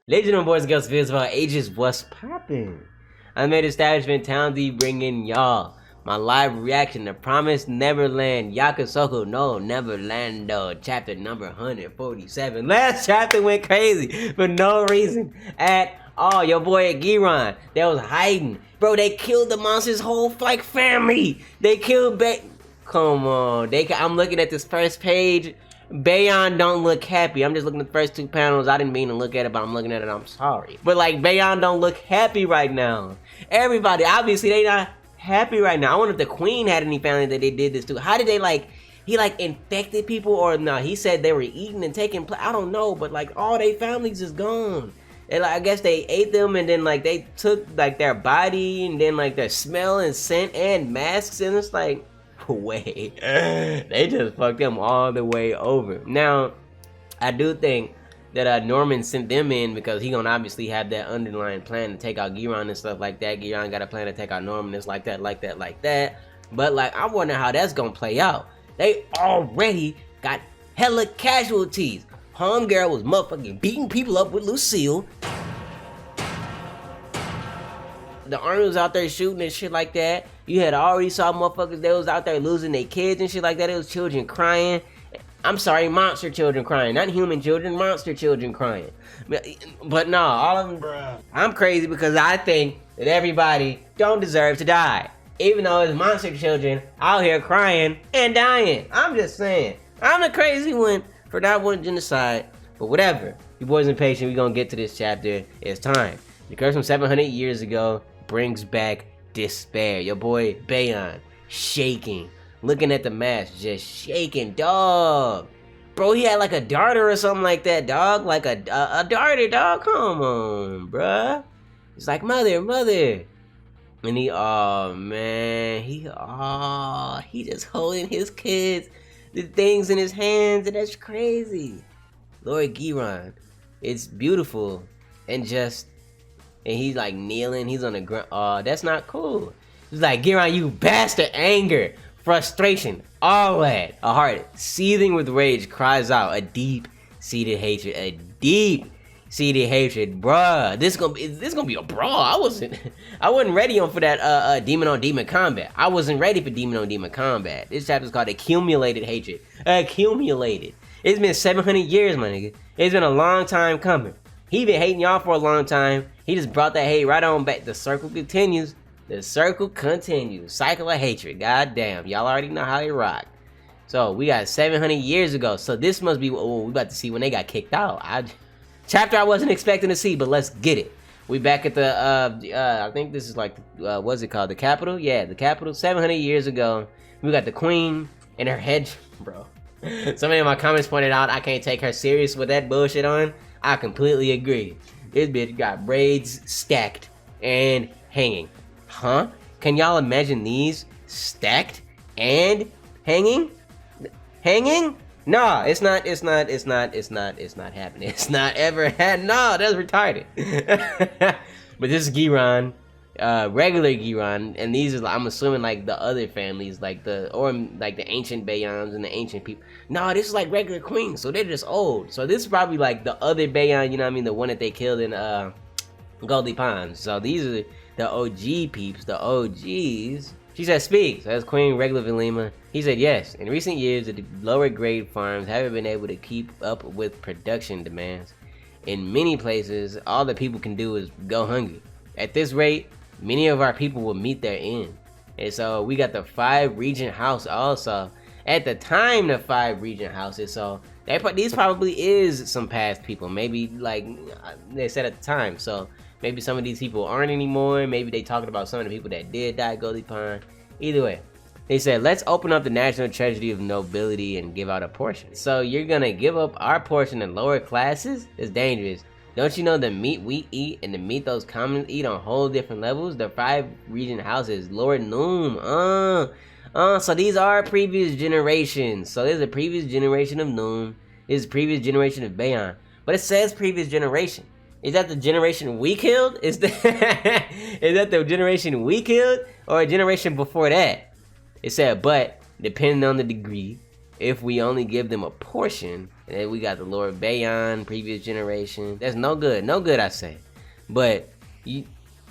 Ladies and gentlemen, boys and girls, viewers of all ages, what's poppin'? I made establishment Townzie bringing y'all my live reaction to Promised Neverland, Yakasoko no Neverlando, chapter number 147. Last chapter went crazy for no reason at all. Your boy Giron, they was hiding. Bro, they killed the monster's whole like family. They killed Come on, I'm looking at this first page. Bayon don't look happy. I'm just looking at the first two panels. I didn't mean to look at it, but I'm looking at it. I'm sorry. But like, Bayon don't look happy right now. Everybody, obviously, they not happy right now. I wonder if the queen had any family that they did this to. How did they he infected people or no? He said they were eating and taking I don't know, but like all their families is gone. And I guess they ate them and then like they took like their body and then like their smell and scent and masks, and it's like, way they just fucked them all the way over. Now I do think that Norman sent them in because he gonna obviously have that underlying plan to take out Giron and stuff like that. Giron got a plan to take out Norman. It's like that. But like, I wonder how that's gonna play out. They already got hella casualties. Homegirl was motherfucking beating people up with Lucille. The army was out there shooting and shit like that. You had already saw motherfuckers that was out there losing their kids and shit like that. It was children crying. I'm sorry, monster children crying. Not human children, monster children crying. But no, all of them, bruh. I'm crazy because I think that everybody don't deserve to die. Even though it's monster children out here crying and dying. I'm just saying. I'm the crazy one for not wanting genocide. But whatever. You boys impatient, we gonna get to this chapter. It's time. The curse from 700 years ago brings back despair. Your boy Bayon shaking, looking at the mask, just shaking, dog. Bro, he had like a darter or something like that, dog. Like a darter, dog. Come on, bruh. It's like mother. And he, oh man, he just holding his kids, the things in his hands, and that's crazy. Lord Giron, it's beautiful and just. And he's like kneeling, he's on the ground. Oh, that's not cool. He's like, Giron, you bastard. Anger, frustration, all that. A heart seething with rage cries out a deep-seated hatred. A deep-seated hatred. Bruh, this gonna be a brawl. I wasn't ready for that demon on demon combat. I wasn't ready for demon on demon combat. This chapter's called Accumulated Hatred. Accumulated. It's been 700 years, my nigga. It's been a long time coming. He been hating y'all for a long time. He just brought that hate right on back. The circle continues. The circle continues. Cycle of hatred. God damn. Y'all already know how they rock. So we got 700 years ago. So this must be what we about to see when they got kicked out. Chapter I wasn't expecting to see, but let's get it. We back at the, I think this is like, what's it called? The capital? Yeah, the capital. 700 years ago. We got the queen and her head. Bro. Somebody in my comments pointed out I can't take her serious with that bullshit on. I completely agree. This bitch got braids stacked and hanging. Huh? Can y'all imagine these stacked and hanging? Hanging? No, it's not happening. It's not ever had. No, that's retarded. But this is Giron, regular Giron, and these are, I'm assuming, like the other families, like the ancient Bayons and the ancient people. No, this is like regular queens, so they're just old. So this is probably like the other Bayon, you know what I mean, the one that they killed in Goldie Ponds. So these are the OG peeps, the OGs. She said, speak. So that's Queen Regular Vilima. He said, yes. In recent years, the lower grade farms haven't been able to keep up with production demands. In many places, all the people can do is go hungry. At this rate, many of our people will meet their end. And so we got the 5 regent house also. At the time, the 5 regent houses. So these probably is some past people. Maybe like they said at the time. So maybe some of these people aren't anymore. Maybe they talking about some of the people that did die at Goldie Pond. Either way, they said, let's open up the national treasury of nobility and give out a portion. So you're gonna give up our portion to lower classes? It's dangerous. Don't you know the meat we eat and the meat those commons eat on whole different levels? The 5 regent houses, Lord Noom. So these are previous generations. So there's a previous generation of Noom. There's a previous generation of Bayon. But it says previous generation. Is that the generation we killed? Is that the generation we killed? Or a generation before that? It said, but depending on the degree, if we only give them a portion, And then we got the Lord Bayon, previous generation. That's no good. No good, I say. But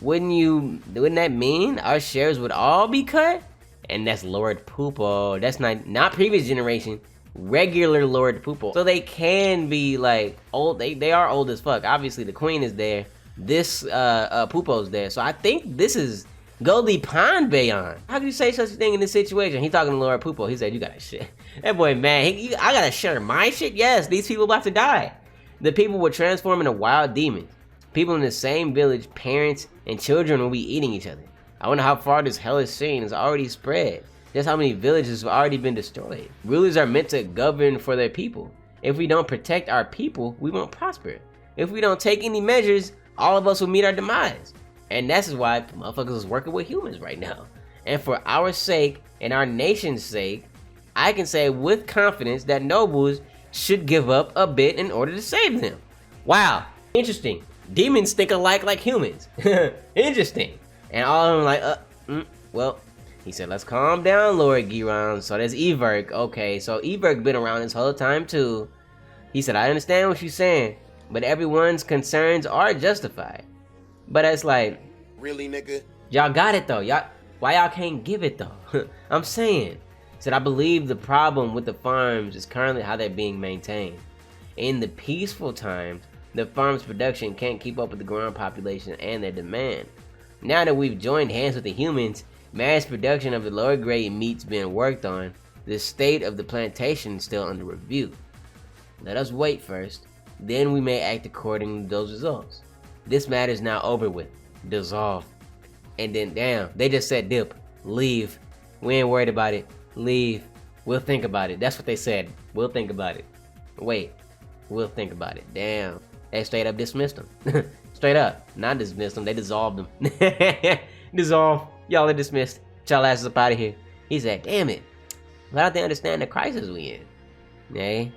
wouldn't that mean our shares would all be cut? And that's Lord Poopo. That's not previous generation. Regular Lord Poopo. So they can be like old. They are old as fuck. Obviously the queen is there. This Poopo's there. So I think this is Goldie Pond Bayon. How can you say such a thing in this situation? He talking to Lord Poopo. He said, you gotta shit. That boy, man, I gotta share my shit? Yes, these people about to die. The people will transform into wild demons. People in the same village, parents and children will be eating each other. I wonder how far this hellish scene has already spread. Just how many villages have already been destroyed. Rulers are meant to govern for their people. If we don't protect our people, we won't prosper. If we don't take any measures, all of us will meet our demise. And that's why motherfuckers is working with humans right now. And for our sake and our nation's sake, I can say with confidence that nobles should give up a bit in order to save them. Wow, interesting. Demons think alike like humans. Interesting. And all of them like, well, he said, let's calm down, Lord Giron. So there's Everk. Okay, so Everk been around this whole time too. He said, I understand what you're saying, but everyone's concerns are justified. But it's like, really, nigga? Y'all got it though. Why y'all can't give it though? I'm saying. Said I believe the problem with the farms is currently how they're being maintained. In the peaceful times, the farm's production can't keep up with the growing population and their demand. Now that we've joined hands with the humans, mass production of the lower grade meat's being worked on, the state of the plantation is still under review. Let us wait first, then we may act according to those results. This matter is now over with. Dissolve. And then, damn, they just said dip. Leave. We ain't worried about it. Leave. We'll think about it. That's what they said. We'll think about it. Wait. We'll think about it. Damn. They straight up dismissed them. Straight up. Not dismissed them. They dissolved them. Dissolve. Y'all are dismissed. Y'all asses up out of here. He said, damn it. Why don't they understand the crisis we in? They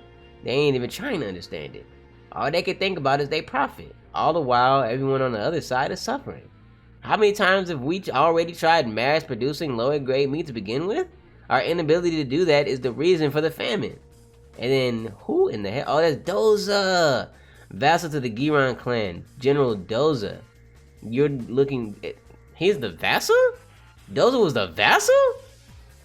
ain't even trying to understand it. All they can think about is they profit. All the while, everyone on the other side is suffering. How many times have we already tried mass producing lower grade meat to begin with? Our inability to do that is the reason for the famine. And then, who in the hell? Oh, that's Dozza! Vassal to the Giron clan, General Dozza. You're looking at, he's the vassal? Dozza was the vassal?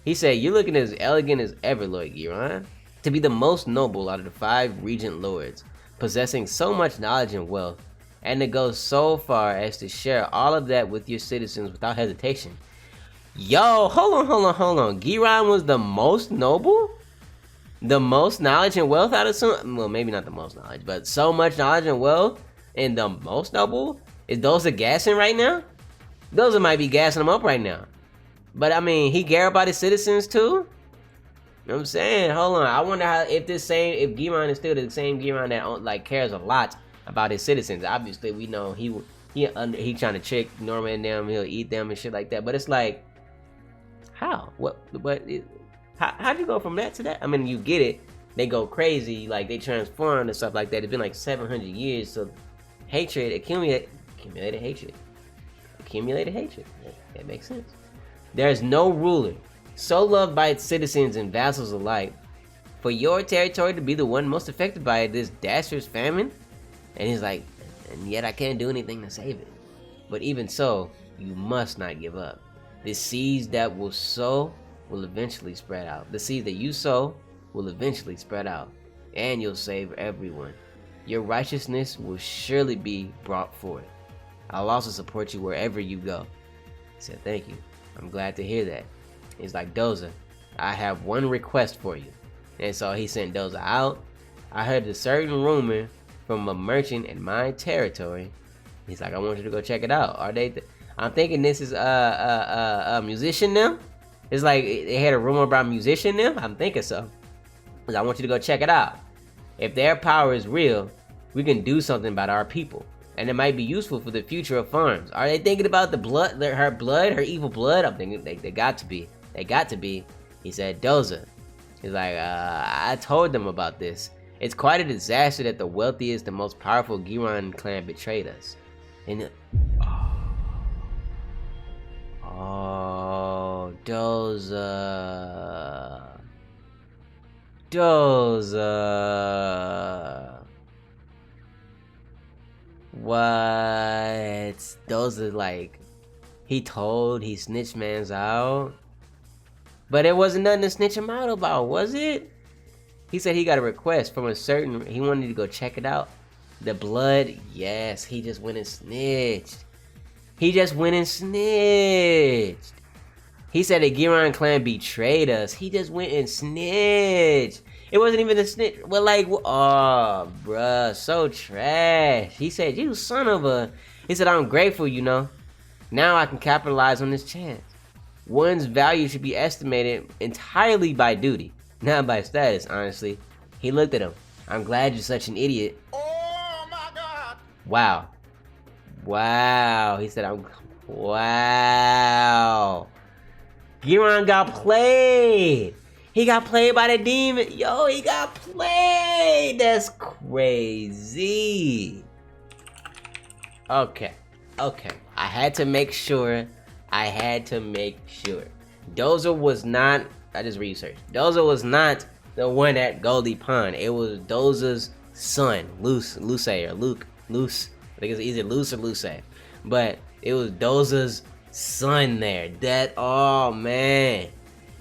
He said, you're looking as elegant as ever, Lord Giron. To be the most noble out of the 5 regent lords, possessing so much knowledge and wealth, and to go so far as to share all of that with your citizens without hesitation. Yo, hold on. Giron was the most noble? The most knowledge and wealth out of some, well, maybe not the most knowledge, but so much knowledge and wealth, and the most noble? Is Dozza gassing right now? Dozza might be gassing him up right now. But I mean, he care about his citizens too? You know what I'm saying? Hold on, I wonder how, if Giron is still the same Giron that like cares a lot about his citizens. Obviously, we know he trying to trick Norman and them, he'll eat them and shit like that. But it's like, how? How'd you go from that to that? I mean, you get it. They go crazy, like they transform and stuff like that. It's been like 700 years, so hatred, accumulated hatred. That makes sense. There is no ruler so loved by its citizens and vassals alike. For your territory to be the one most affected by this dastardly famine? And he's like, and yet I can't do anything to save it. But even so, you must not give up. The seeds that will sow will eventually spread out. The seeds that you sow will eventually spread out, and you'll save everyone. Your righteousness will surely be brought forth. I'll also support you wherever you go. He said, thank you. I'm glad to hear that. He's like, Dozza, I have one request for you. And so he sent Dozza out. I heard a certain rumor from a merchant in my territory. He's like, I want you to go check it out. Are they? I'm thinking this is a musician now. It's like they had a rumor about musician now. I'm thinking so. I want you to go check it out. If their power is real, we can do something about our people, and it might be useful for the future of farms. Are they thinking about the blood, her evil blood? I'm thinking they got to be. They got to be. He said, Dozza. He's like, I told them about this. It's quite a disaster that the wealthiest, the most powerful Giron clan betrayed us. And oh, Dozza. Dozza. What? Dozza, like, he snitched mans out. But it wasn't nothing to snitch him out about, was it? He said he got a request from he wanted to go check it out. The blood, yes, he just went and snitched. He said the Giron clan betrayed us. He just went and snitched. It wasn't even a snitch. Well, like, oh, bruh, so trash. He said, you son of a... He said, I'm grateful, you know. Now I can capitalize on this chance. One's value should be estimated entirely by duty, not by status, honestly. He looked at him. I'm glad you're such an idiot. Oh, my God. Wow. Wow. He said, wow. Giron got played. He got played by the demon. Yo, he got played. That's crazy. Okay. I had to make sure. Dozza was not, I just researched. Dozza was not the one at Goldie Pond. It was Dozza's son, Luce. I think it's either Luce or Luce. But it was Dozza's son there. Oh man.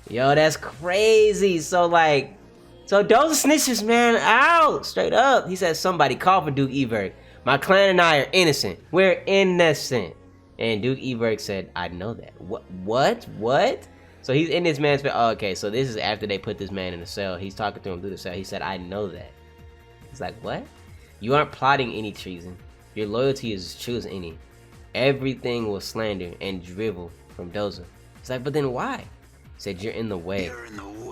Yo, that's crazy. So Dozza snitched this man out straight up. He said, somebody call for Duke Everk. My clan and I are innocent. We're innocent. And Duke Everk said, I know that. What? So he's in this man's face. Oh, okay, so this is after they put this man in the cell. He's talking to him through the cell. He said, I know that. He's like, what? You aren't plotting any treason. Your loyalty is true as any. Everything was slander and drivel from Dozza. He's like, but then why? He said, you're in the way.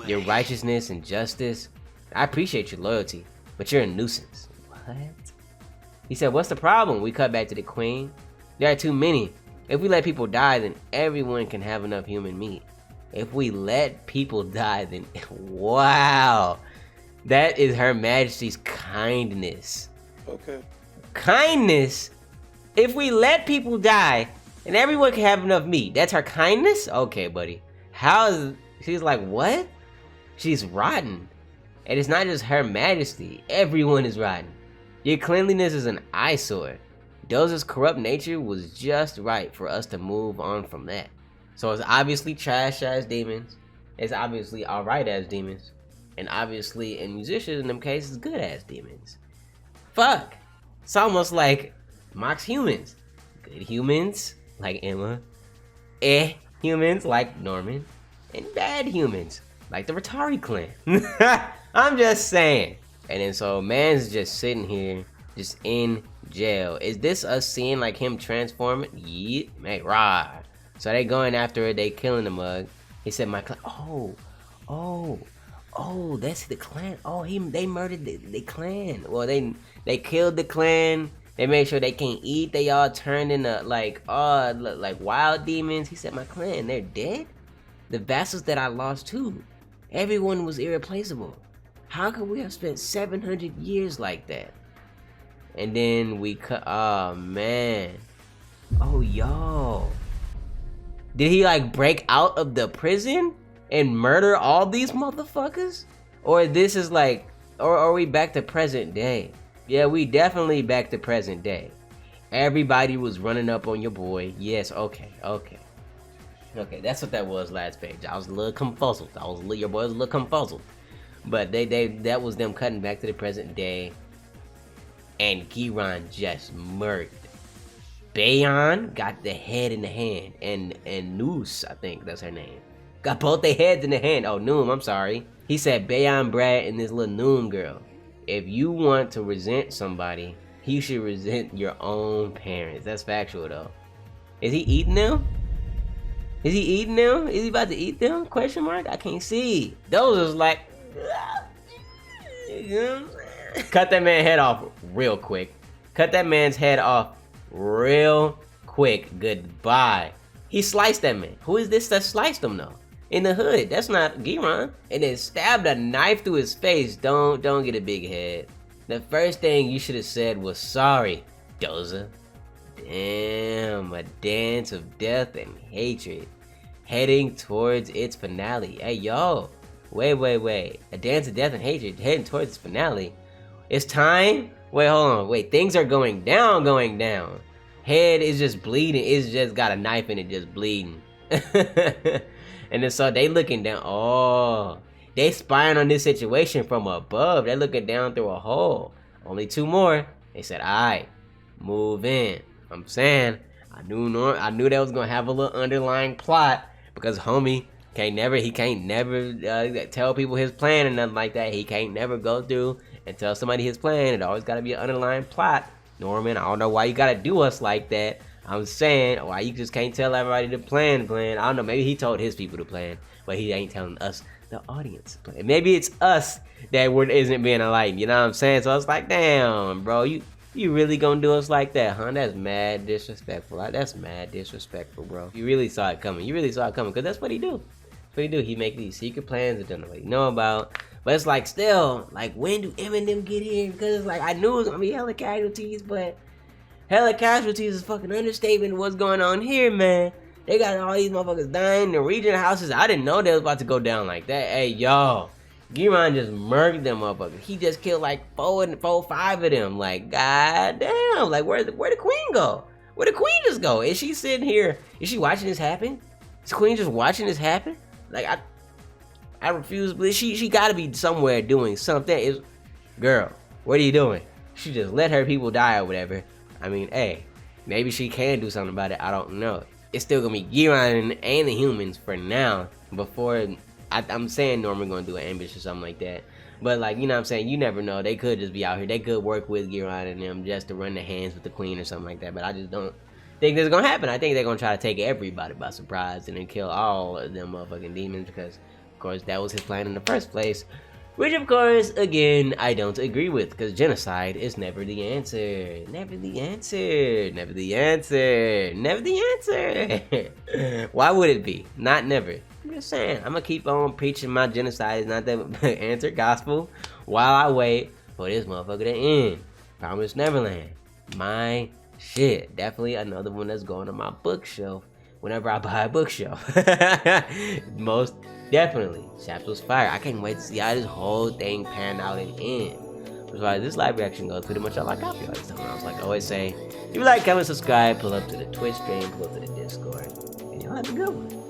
Your righteousness and justice. I appreciate your loyalty, but you're a nuisance. What? He said, what's the problem? We cut back to the queen. There are too many. If we let people die, then everyone can have enough human meat. If we let people die, then... Wow. That is Her Majesty's kindness. Okay. Kindness? If we let people die, and everyone can have enough meat, that's her kindness? Okay, buddy. She's like, what? She's rotten. And it's not just Her Majesty. Everyone is rotten. Your cleanliness is an eyesore. Dozza's corrupt nature was just right for us to move on from that. So it's obviously trash as demons. It's obviously alright as demons. And obviously in musicians in them cases, good as demons. Fuck. It's almost like mocks humans. Good humans like Emma. Humans like Norman. And bad humans like the Ratari clan. I'm just saying. And then so man's just sitting here, just in jail. Is this us seeing like him transforming? Yeah, man, rah. So they going after it, they killing the mug. He said my clan. Oh, that's the clan. Oh, they murdered the clan. Well, they killed the clan. They made sure they can't eat. They all turned into like wild demons. He said my clan, they're dead. The vassals that I lost too. Everyone was irreplaceable. How could we have spent 700 years like that? And then we cut. Oh man. Oh yo. Did he like break out of the prison and murder all these motherfuckers? Or this is like, or are we back to present day? Yeah, we definitely back to present day. Everybody was running up on your boy. Yes, okay. Okay, that's what that was last page. I was a little confuzzled. Your boy was a little confuzzled. But that was them cutting back to the present day. And Giron just murked. Bayon got the head in the hand. And Noose, I think that's her name. Got both their heads in the hand. Oh, Noom, I'm sorry. He said Bayon, Brad, and this little Noom girl. If you want to resent somebody, you should resent your own parents. That's factual though. Is he eating them? Is he about to eat them? Question mark? I can't see. Those is like... Cut that man's head off real quick. Goodbye. He sliced that man. Who is this that sliced him though? In the hood. That's not Giron. And then stabbed a knife through his face. Don't get a big head. The first thing you should have said was sorry, Dozza. Damn, a dance of death and hatred heading towards its finale. Hey yo, Wait. A dance of death and hatred heading towards its finale. It's time? Wait, hold on. Wait, things are going down. Head is just bleeding. It's just got a knife in it, just bleeding. And then so they looking down. Oh, they spying on this situation from above. They looking down through a hole. Only 2 more. They said, alright, move in. I'm saying, I knew that was gonna have a little underlying plot because homie can't never tell people his plan or nothing like that. He can't never go through and tell somebody his plan. It always gotta be an underlying plot. Norman, I don't know why you gotta do us like that. I'm saying, why you just can't tell everybody the plan. I don't know, maybe he told his people the plan, but he ain't telling us, the audience, the plan. Maybe it's us that isn't being enlightened, you know what I'm saying? So it's like, damn, bro, you really gonna do us like that, huh? That's mad disrespectful. That's mad disrespectful, bro. You really saw it coming. Because that's what he do. He make these secret plans that don't nobody know about. But it's like, still, like, when do Eminem get here? Because it's like, I knew it was gonna be hella casualties, but hella casualties is fucking understatement of what's going on here, man. They got all these motherfuckers dying. The region houses, I didn't know they was about to go down like that. Hey, y'all, Giron just murked them motherfuckers. He just killed like 5 of them. Like, goddamn. Like, where'd the queen go? Where'd the queen just go? Is she sitting here? Is she watching this happen? Is the queen just watching this happen? Like, I refuse to believe. She gotta be somewhere doing something. Girl, what are you doing? She just let her people die or whatever. I mean, hey, maybe she can do something about it. I don't know. It's still gonna be Giron and the humans for now. Before, I'm saying Norman gonna do an ambush or something like that. But like, you know what I'm saying? You never know. They could just be out here. They could work with Giron and them just to run their hands with the queen or something like that. But I just don't think this is gonna happen. I think they're gonna try to take everybody by surprise and then kill all of them motherfucking demons because, of course, that was his plan in the first place. Which, of course, again, I don't agree with, because genocide is never the answer. Never the answer. Never the answer. Never the answer. Why would it be? Not never. I'm just saying, I'm going to keep on preaching my genocide is not the answer gospel while I wait for this motherfucker to end. Promised Neverland. My shit. Definitely another one that's going on my bookshelf whenever I buy a bookshelf. Most definitely. Chapter was fire. I can't wait to see how this whole thing pan out and end. As far as this live reaction goes, pretty much all I got for y'all this time. I was like I always say, if you like, comment, subscribe, pull up to the Twitch stream, pull up to the Discord, and y'all have a good one.